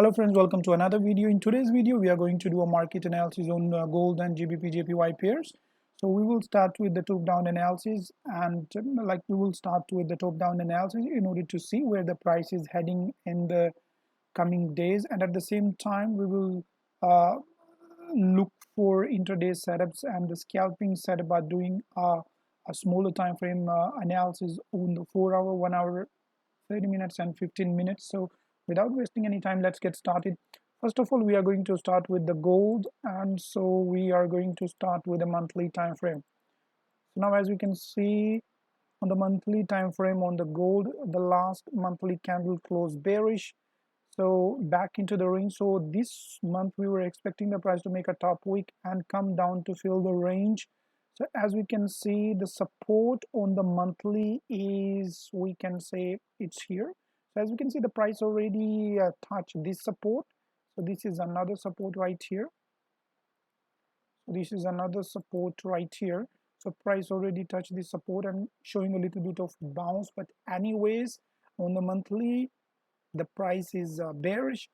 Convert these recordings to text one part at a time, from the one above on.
Hello friends, welcome to another video. In today's video, we are going to do a market analysis on gold and GBPJPY pairs. So we will start with the top-down analysis, and we will start with the top-down analysis in order to see where the price is heading in the coming days, and at the same time we will look for intraday setups and the scalping setup by doing a smaller time frame analysis on the 4-hour, 1 hour, 30 minutes and 15 minutes. So without wasting any time, let's get started. First of all, we are going to start with the gold, and so we are going to start with a monthly time frame. So now, as we can see on the monthly time frame on the gold, the last monthly candle closed bearish, so back into the range. So this month we were expecting the price to make a top wick and come down to fill the range. So as we can see, the support on the monthly is, we can say it's here. So as we can see, the price already touched this support. So this is another support right here. This is another support right here. So price already touched this support and showing a little bit of bounce. But anyways, on the monthly, the price is bearish,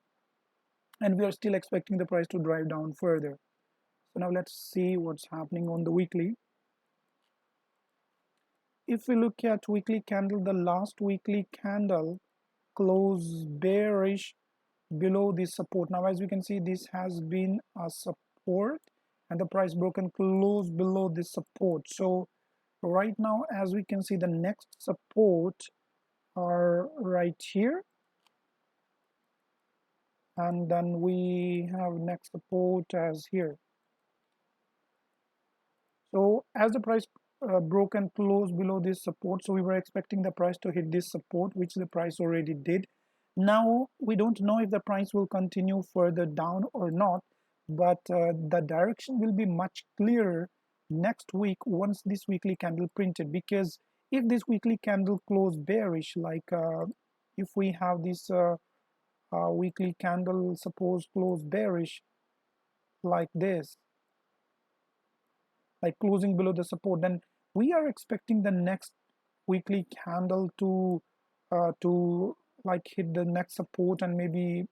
and we are still expecting the price to drive down further. So now let's see what's happening on the weekly. If we look at weekly candle, the last weekly candle closed bearish below this support. Now as we can see, this has been a support and the price broken close below this support. So right now, as we can see, the next support are right here, and then we have next support as here. So as the price broke and closed below this support, so we were expecting the price to hit this support, which the price already did. Now we don't know if the price will continue further down or not, but the direction will be much clearer next week once this weekly candle printed. Because if this weekly candle closed bearish, if we have this weekly candle suppose close bearish like this, like closing below the support, then we are expecting the next weekly candle to hit the next support and maybe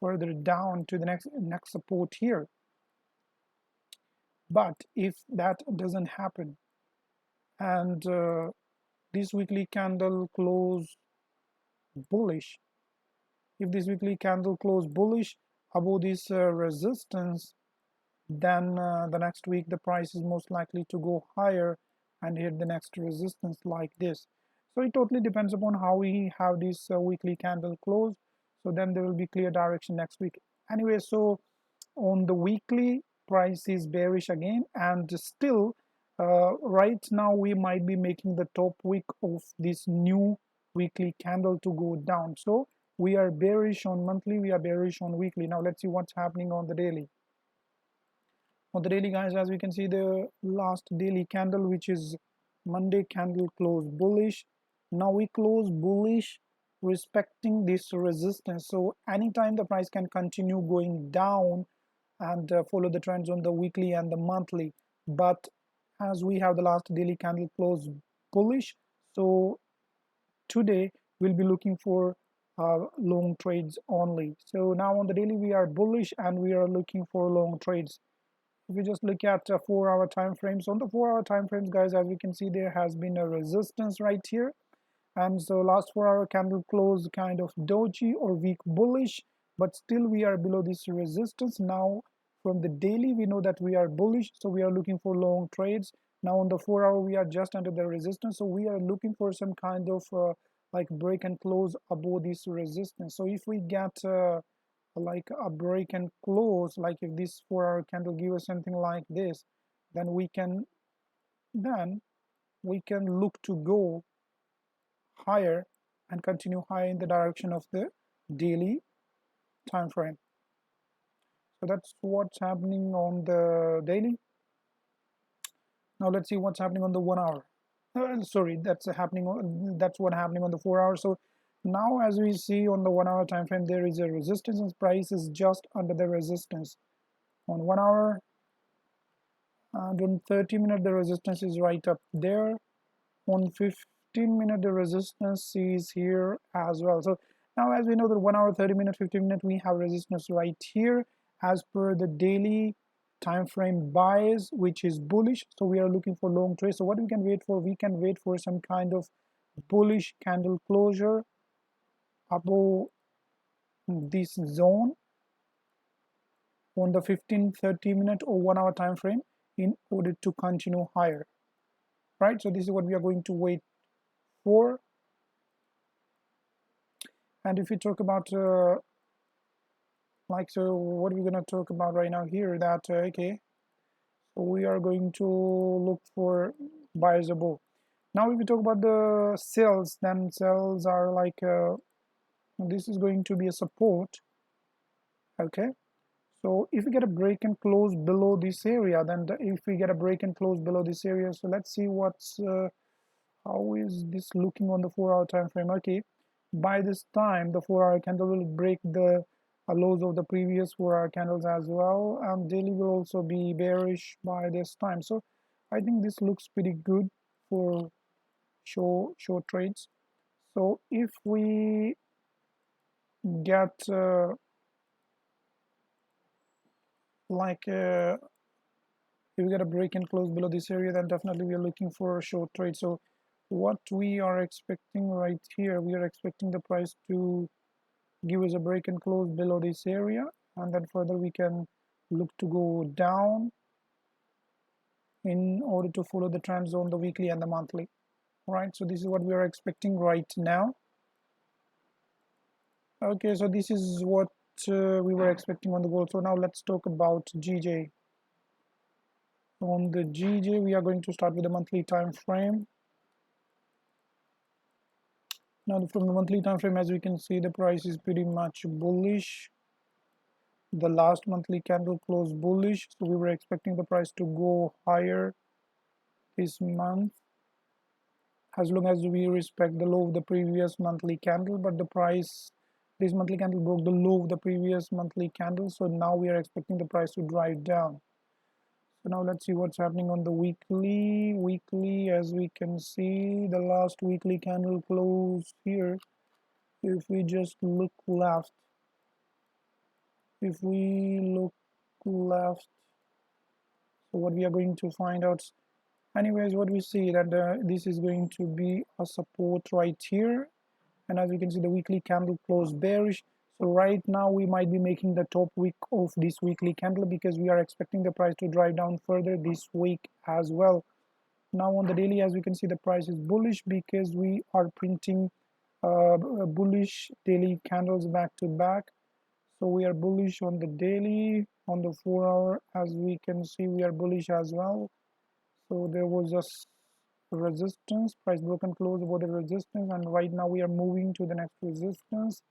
further down to the next support here. But if that doesn't happen and this weekly candle close bullish, if this weekly candle close bullish above this resistance, then the next week the price is most likely to go higher and hit the next resistance like this. So it totally depends upon how we have this weekly candle close. So then there will be clear direction next week. Anyway, so on the weekly, price is bearish again, and still right now we might be making the top wick of this new weekly candle to go down. So we are bearish on monthly, we are bearish on weekly. Now let's see what's happening on the daily. On the daily, guys, as we can see, the last daily candle, which is Monday candle, closed bullish. Now we close bullish respecting this resistance. So anytime the price can continue going down and follow the trends on the weekly and the monthly. But as we have the last daily candle close bullish, so today we'll be looking for long trades only. So now on the daily we are bullish and we are looking for long trades. If we just look at 4-hour time frames, on the 4-hour time frames, guys, as we can see, there has been a resistance right here, and so last 4-hour candle close kind of doji or weak bullish, but still we are below this resistance. Now from the daily we know that we are bullish, so we are looking for long trades. Now on the 4-hour we are just under the resistance, so we are looking for some kind of break and close above this resistance. So if we get like a break and close, like if this 4-hour candle give us something like this, then we can look to go higher and continue higher in the direction of the daily time frame. So that's what's happening on the daily. Now let's see what's happening on the 1-hour. Sorry, that's what happening on the 4-hour. So now as we see on the 1-hour time frame, there is a resistance and price is just under the resistance. On 1-hour and on 30-minute the resistance is right up there. On 15-minute the resistance is here as well. So Now as we know that 1 hour, 30 minute, 15 minute, we have resistance right here as per the daily time frame bias, which is bullish. So we are looking for long trade. So what we can wait for, we can wait for some kind of bullish candle closure above this zone on the 15, 30 minute or 1 hour time frame in order to continue higher, right? So this is what we are going to wait for. And if we talk about so what we're going to talk about right now here, that okay, so we are going to look for buyers above. Now if we talk about the sells, then sells are like this is going to be a support. Okay, so if we get a break and close below this area, then if we get a break and close below this area, so let's see what's how is this looking on the 4 hour time frame. Okay, by this time the 4 hour candle will break the lows of the previous 4 hour candles as well, and daily will also be bearish by this time. So I think this looks pretty good for short trades. So if we get if we get a break and close below this area, then definitely we are looking for a short trade. So what we are expecting right here, we are expecting the price to give us a break and close below this area, and then further we can look to go down in order to follow the trends on the weekly and the monthly, right? So this is what we are expecting right now. Okay, so this is what we were expecting on the gold. So now let's talk about GJ. On the GJ, we are going to start with the monthly time frame. Now from the monthly time frame, as we can see, the price is pretty much bullish. The last monthly candle closed bullish, so we were expecting the price to go higher this month as long as we respect the low of the previous monthly candle. But the price, this monthly candle broke the low of the previous monthly candle, so now we are expecting the price to drive down. So now let's see what's happening on the weekly. As we can see, the last weekly candle closed here. If we just look left, so what we are going to find out, anyways, what we see that this is going to be a support right here, and as you can see, the weekly candle closed bearish. So right now we might be making the top wick of this weekly candle because we are expecting the price to drive down further this week as well. Now on the daily, as we can see, the price is bullish because we are printing bullish daily candles back to back. So we are bullish on the daily. On the 4 hour, as we can see, we are bullish as well. So there was a resistance, price broken close above the resistance, and right now we are moving to the next resistance,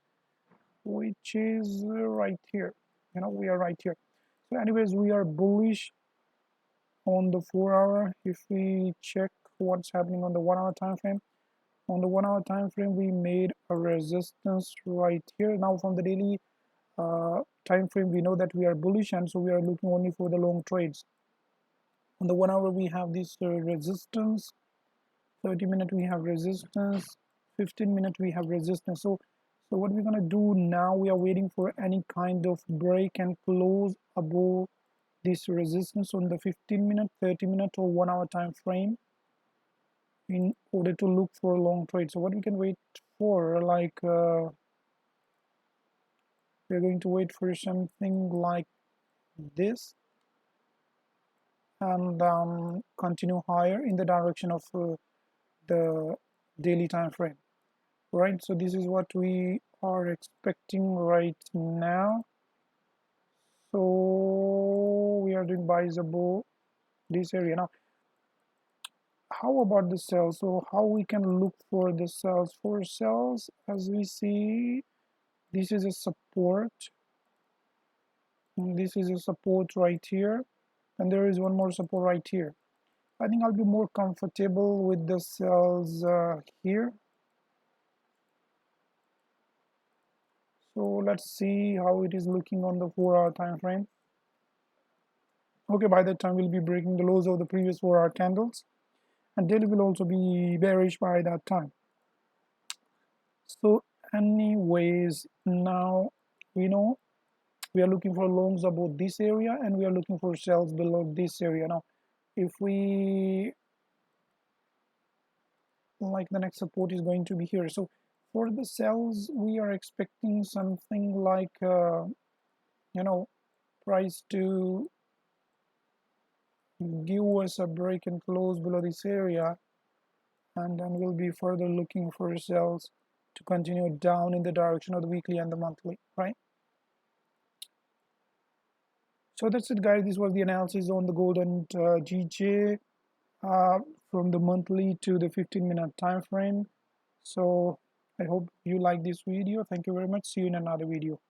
which is right here. We are right here. So anyways, we are bullish on the 4 hour. If we check what's happening on the 1 hour time frame, on the 1 hour time frame we made a resistance right here. Now from the daily time frame, we know that we are bullish, and so we are looking only for the long trades. On the 1 hour we have this resistance, 30 minute we have resistance, 15 minute we have resistance. So what we're going to do now, we are waiting for any kind of break and close above this resistance on the 15 minute, 30 minute or 1 hour time frame in order to look for a long trade. So what we can wait for, like we're going to wait for something like this and continue higher in the direction of the daily time frame, right? So this is what we are expecting right now. So we are doing buys above this area. Now how about the sells? So how we can look for the sells? For sells, as we see, this is a support, and this is a support right here, and there is one more support right here. I think I'll be more comfortable with the sells here. So let's see how it is looking on the 4 hour time frame. Okay, by that time we'll be breaking the lows of the previous 4 hour candles, and daily will also be bearish by that time. So anyways. Now we know we are looking for longs above this area and we are looking for sells below this area. Now if we like, the next support is going to be here. So for the sells we are expecting something like price to give us a break and close below this area, and then we'll be further looking for sells to continue down in the direction of the weekly and the monthly, right? So that's it, guys. This was the analysis on the gold and GJ from the monthly to the 15-minute time frame. So I hope you like this video. Thank you very much. See you in another video.